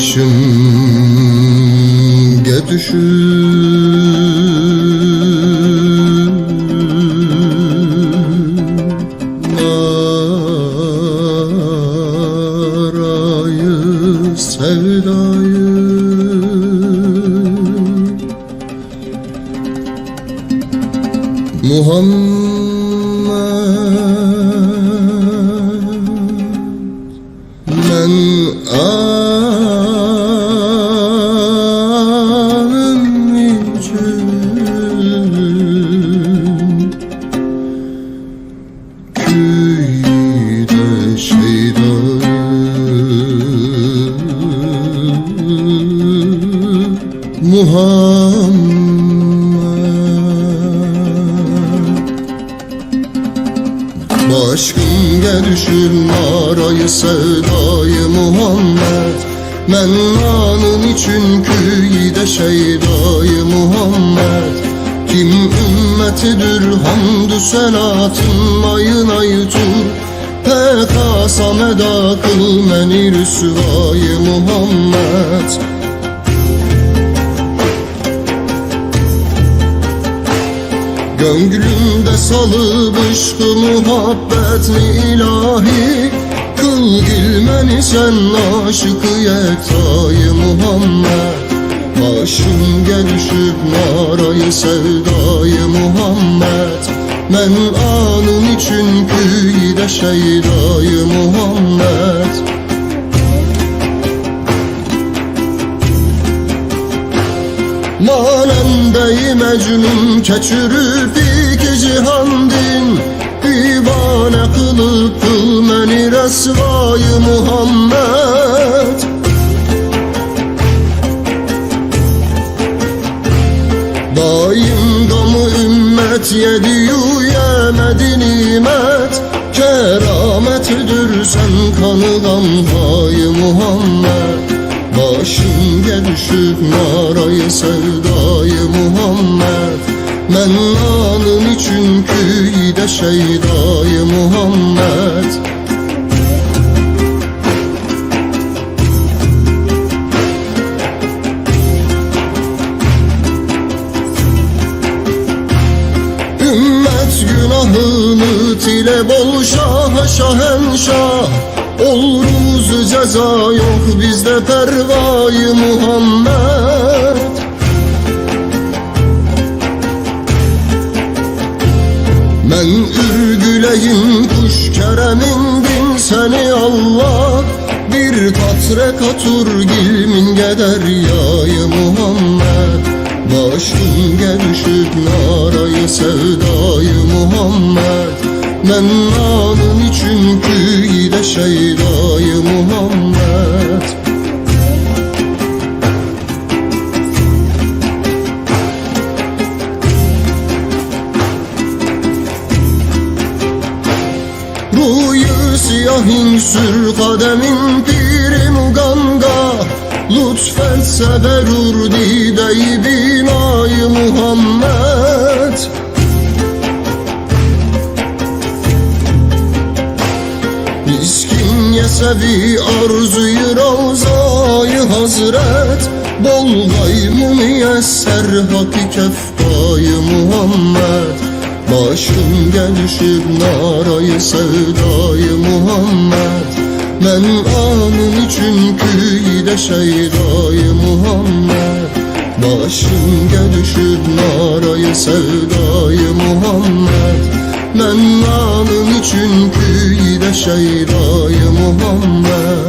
Başımga düşüp narayı sevdayı Muhammed men anım için köyde şeydayı Muhammed Başımga düşüp narayı sevdayı Muhammed Men anın için köyde şeydayı Muhammed Kim ümmetidir hamdü senatın mayına yutur Pek asam eda kıl meni rüsvayı Muhammed Gönlümde salıp ışkı muhabbetli ilahi Kıl gilmeni sen aşıkı yektayı Muhammed Başımga düşüp narayı sevdayı Muhammed Men anın için köyde şeydayı Muhammed Manemde-i mecnun keçürüp iki cihan din Divane kılıp kıl meni resvayı Muhammed Daim gamı ümmet yediyu yemedi nimet Kerametidir sen kanılan hayı Muhammed Başımga düşüp narayı sevdayı Muhammed Men anın için köyde şeydayı Muhammed Ümmet günahını tile bol şah şahenşah Oluruz ceza yok bizde pervayı Muhammed Men ürgüleyim kuş keremin bin seni Allah Bir katre katur gilmin gederyayı Muhammed Başımga düşüp narayı sevdayı Muhammed Men anın için köyde şeydayı Muhammed Ruyu siyahin sür kademin piri muganga Lütfetse berur dide-i binayı Muhammed Miskin yesevi arzuyu ravzayı hazret Bol gaymı müyesser haki kefbayı Muhammed Başımga düşüp narayı sevdayı Muhammed Men anın için köyde şeydayı Muhammed Başımga düşüp narayı sevdayı Muhammed Men anın için köyde şeydayı Muhammed